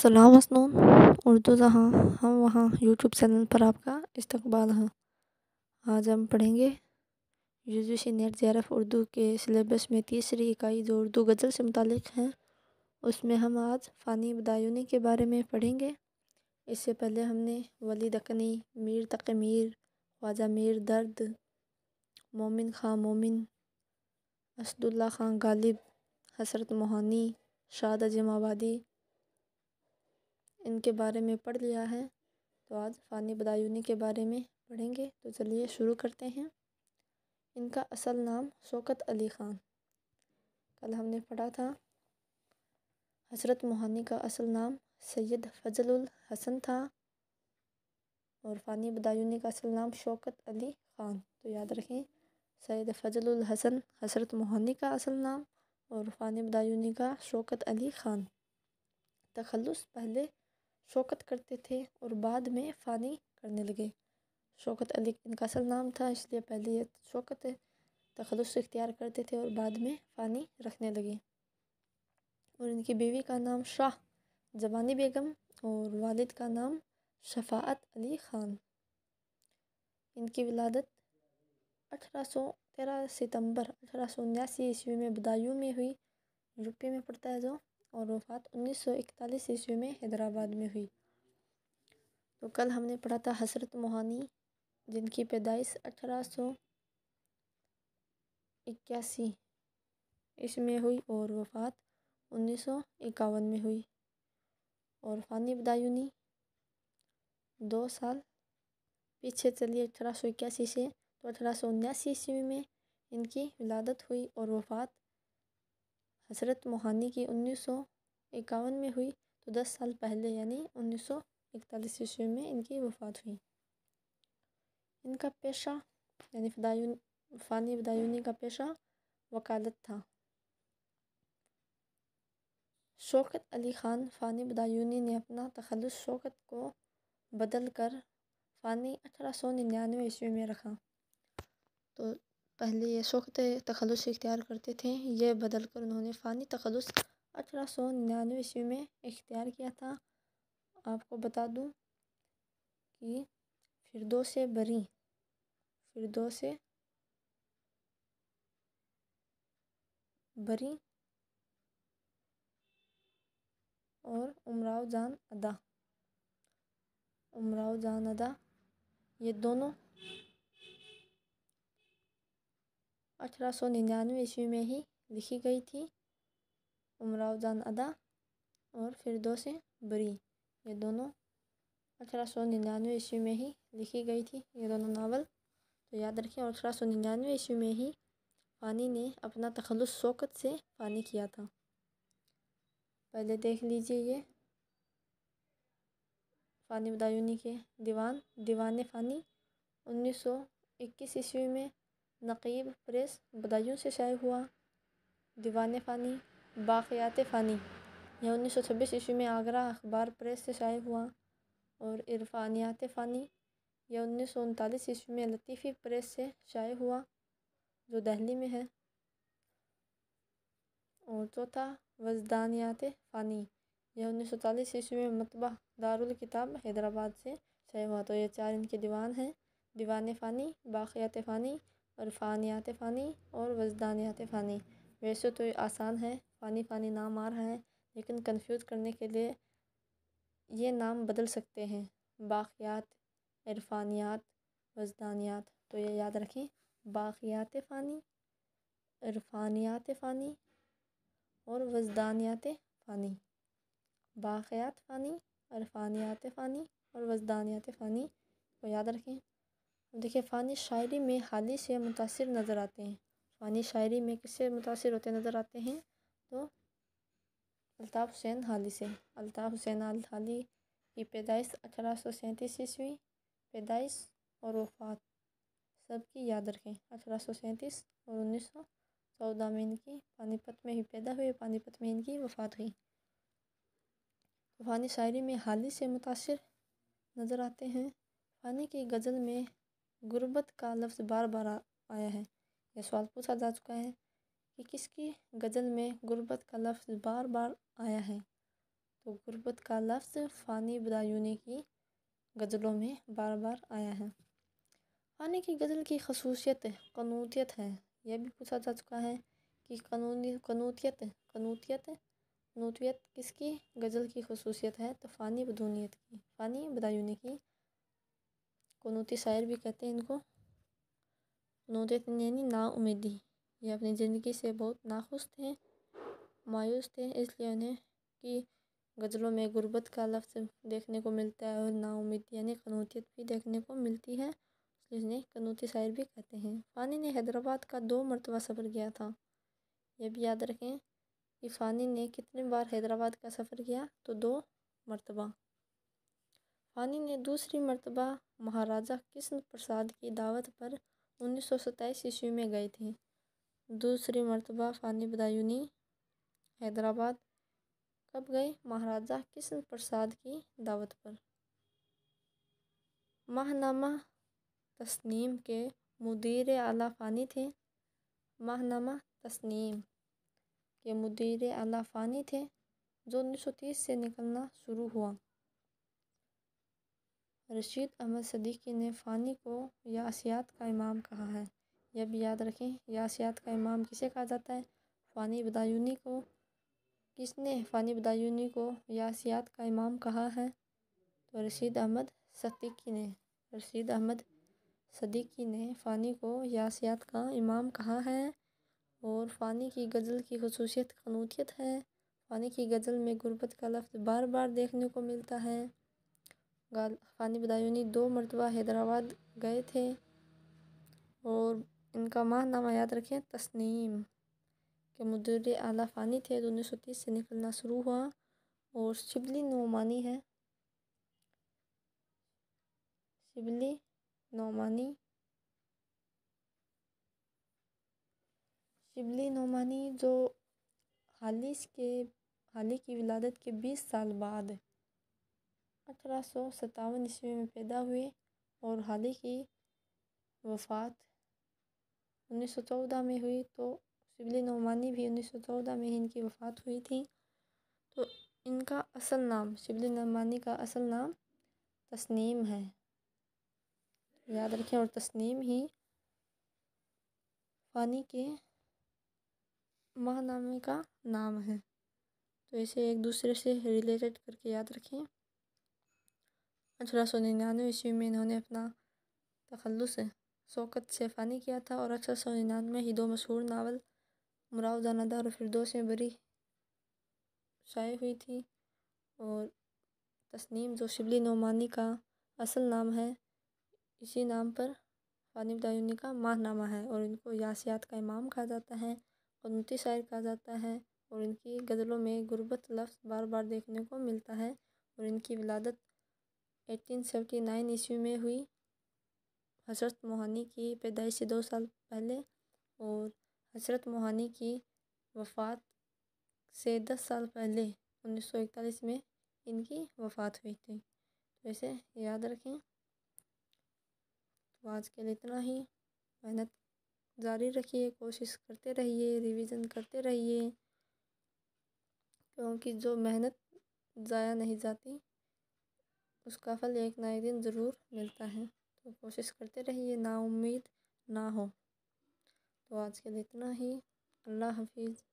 सलाम मसनून उर्दू जहाँ हम वहाँ यूट्यूब चैनल पर आपका इस्तकबाल है। आज हम पढ़ेंगे यूजीसी नेट जेआरएफ उर्दू के सिलेबस में तीसरी इकाई जो उर्दू गज़ल से मुतालिक है, उसमें हम आज फ़ानी बदायूनी के बारे में पढ़ेंगे। इससे पहले हमने वली दक्कनी, मीर तक़ी मीर, ख्वाजा मीर दर्द, मोमिन खां मोमिन, असदुल्ला खां गालिब, हसरत मोहानी, शाद अजमाबादी, इनके बारे में पढ़ लिया है। तो आज फ़ानी बदायूनी के बारे में पढ़ेंगे। तो चलिए शुरू करते हैं। इनका असल नाम शौकत अली ख़ान। कल हमने पढ़ा था हसरत मोहानी का असल नाम सैयद फ़ज़लुल हसन था और फ़ानी बदायूनी का असल नाम शौकत अली ख़ान। तो याद रखें, सैयद फ़ज़लुल हसन हसरत मोहानी का असल नाम और फ़ानी बदायूनी का शौकत अली ख़ान। तखल्लुस पहले शौकत करते थे और बाद में फ़ानी करने लगे। शौकत अली इनका असल नाम था, इसलिए पहले ये शौकत तखल्लुस इख्तियार करते थे और बाद में फ़ानी रखने लगे। और इनकी बीवी का नाम शाह जवानी बेगम और वालिद का नाम शफ़ाअत अली ख़ान। इनकी विलादत 13 सितंबर 1879 ईस्वी में बदायूं में हुई, यूपी में पड़ता है जो, और वफ़ात 1941 ईस्वी में हैदराबाद में हुई। तो कल हमने पढ़ा था हसरत मोहानी, जिनकी पैदाइश 1881 इसमें हुई और वफ़ात 1951 में हुई। और फ़ानी बदायूनी 2 साल पीछे चलिए 1881 से, तो 1879 ईस्वी में इनकी विलादत हुई और वफ़ात हसरत मोहानी की 1951 में हुई। तो 10 साल पहले यानी 1941 ईस्वी में इनकी वफ़ात हुई। इनका पेशा यानी फ़ानी बदायूनी का पेशा वकालत था। शौकत अली ख़ान फ़ानी बदायूनी ने अपना तखल्लुस शौकत को बदल कर फ़ानी 1899 ईस्वी में रखा। तो पहले ये शौकत तखल्लुस इख्तियार करते थे, ये बदल कर उन्होंने फ़ानी तखल्लुस 1899 ईस्वी में इख्तियार किया था। आपको बता दूं कि फ़िरदौसे बरी और उमराव जान अदा ये दोनों 1899 ईस्वी में ही लिखी गई थी। उमराव जान अदा और फ़िरदौसे बरी ये दोनों 1899 ईस्वी में ही लिखी गई थी, ये दोनों नावल। तो याद रखें, 1899 ईस्वी में ही फ़ानी ने अपना तखल्लुस शौकत से फ़ानी किया था। पहले देख लीजिए ये फ़ानी बदायूनी के दीवान फ़ानी 1921 ईस्वी में नक़ीब प्रेस बदायूं से शाये हुआ। दीवान फ़ानी बाक़ियात फ़ानी यह 1926 ईस्वी में आगरा अखबार प्रेस से शाये हुआ। और इरफ़ानियात फ़ानी यह 1939 ईस्वी में लतीफ़ी प्रेस से शाये हुआ, जो दिल्ली में है। और चौथा वजदानियात फ़ानी यह 1940 ईस्वी में मतबा दारुल किताब हैदराबाद से शाये हुआ। तो ये 4 इनके दीवान हैं, दीवान फ़ानी, बाक़ियात फ़ानी, इरफ़ानियात फ़ानी और वजदानियात फ़ानी। वैसे तो ये आसान है, फ़ानी नाम आ रहा है, लेकिन कंफ्यूज करने के लिए ये नाम बदल सकते हैं, बाक़ियात, इरफ़ानियात, वजदानियात। तो ये याद रखें, बाक़ियात फ़ानी, इरफ़ानियात फ़ानी और वजदानियात फ़ानी। बाक़ियात फ़ानी, इरफ़ानियात फ़ानी और वजदानियात फ़ानी को याद रखें। देखिए, फ़ानी शायरी में हाली से मुतासिर नज़र आते हैं। फ़ानी शायरी में किससे मुतासिर होते नज़र आते हैं? तो अल्ताफ़ हुसैन हाली से। अल्ताफ़ हुसैन हाली की पैदाइश 1837 ईस्वी, पैदाइश और वफ़ात सबकी याद रखें, 1837 और 1914 में इनकी पानीपत में ही पैदा हुए, पानीपत में इनकी वफ़ात हुई। फ़ानी शायरी में हाली से मुतासिर नज़र आते हैं। फ़ानी की गज़ल में गुर्बत का लफ्ज़ बार बार आया है। यह सवाल पूछा जा चुका है कि किसकी गज़ल में गुर्बत का लफ्ज़ बार बार आया है। تو غربت کا لفظ فانی بدایونی کی غزلوں میں بار بار آیا ہے۔ فانی کی غزل کی خصوصیت قنوتیت ہے۔ یہ بھی پوچھا جا چکا ہے کہ قنوتیت کس کی غزل کی خصوصیت ہے؟ تو فانی بدایونی کی۔ قنوتی شاعر بھی کہتے ہیں ان کو۔ قنوتیت یعنی نا امیدی، یہ اپنی زندگی سے بہت ناخوش تھے، مایوس تھے، اس لیے انہیں کی غزلوں میں غربت کا لفظ دیکھنے کو ملتا ہے اور نا امیدی یعنی قنوتیت بھی دیکھنے کو ملتی ہے، اس لیے انہیں قنوتی شاعر بھی کہتے ہیں۔ فانی نے حیدرآباد کا 2 مرتبہ سفر کیا تھا۔ یہ بھی یاد رکھیں کہ فانی نے کتنے بار حیدرآباد کا سفر کیا؟ تو 2 مرتبہ۔ فانی نے دوسری مرتبہ مہاراجہ کرشن پرساد کی دعوت پر 1927 عیسوی میں گئے تھے۔ دوسری مرتبہ فانی بدایونی حیدرآباد کب گئے؟ مہاراجہ کرشن پرساد کی دعوت پر۔ ماہنامہ تسنیم کے مدیر اعلیٰ فانی تھے۔ ماہنامہ تسنیم کے مدیر اعلیٰ فانی تھے جو 1930 سے نکلنا شروع ہوا۔ رشید احمد صدیقی نے فانی کو یاسیات کا امام کہا ہے۔ یہ بھی یاد رکھیں، یاسیات کا امام کسے کہا جاتا ہے؟ فانی بدایونی کو۔ کس نے فانی بدایونی کو یاسیات کا امام کہا ہے؟ تو رشید احمد صدیقی نے فانی کو یاسیات کا امام کہا ہے۔ اور فانی کی غزل کی خصوصیت قنوتیت ہے۔ فانی کی غزل میں غربت کا لفظ بار بار دیکھنے کو ملتا ہے۔ فانی بدایونی 2 مرتبہ حیدرآباد گئے تھے اور ان کا ماہنامہ یاد رکھیں تسنیم کے مدیر اعلیٰ فانی تھے جو 1930 سے نکلنا شروع ہوا۔ اور شبلی نعمانی جو حالی کی ولادت کے 20 سال بعد 1857 عیسوی میں پیدا ہوئے اور حالی کی وفات 1914 میں ہوئی، تو شبلی نعمانی بھی 1914 میں ہی ان کی وفات ہوئی تھی۔ تو ان کا اصل نام، شبلی نعمانی کا اصل نام تسنیم ہے، یاد رکھیں، اور تسنیم ہی فانی کے ماہنامے کا نام ہے، تو اسے ایک دوسرے سے ریلیٹڈ کر کے یاد رکھیں۔ 1899 عیسوی میں انہوں نے اپنا تخلص شوکت سے فانی کیا تھا اور 1899 ہی 2 مشہور ناول مراؤ جانادہ اور فردوس میں بری شائع ہوئی تھی۔ اور تسنیم جو شبلی نعمانی کا اصل نام ہے، اسی نام پر فانی بدایونی کا ماہنامہ ہے اور ان کو یاسیات کا امام کہا جاتا ہے، قنوتی شاعر کہا جاتا ہے، اور ان کی غزلوں میں غربت لفظ بار بار دیکھنے کو ملتا ہے۔ اور ان کی ولادت 1879 عیسوی میں ہوئی، حضرت موہانی کی پیدائش سے 2 سال پہلے، اور حضرت موہانی کی وفات سے 10 سال پہلے 1941 میں ان کی وفات ہوئی تھی، تو اسے یاد رکھیں۔ تو آج کے لیے اتنا ہی۔ محنت جاری رکھیے، کوشش کرتے رہیے، ریویژن کرتے رہیے، کیونکہ جو محنت ضائع نہیں جاتی، اس کا پھل ایک نہ ایک دن ضرور ملتا ہے، تو کوشش کرتے رہیے، نا امید نہ ہو۔ تو آج کے لیے اتنا ہی۔ اللہ حافظ۔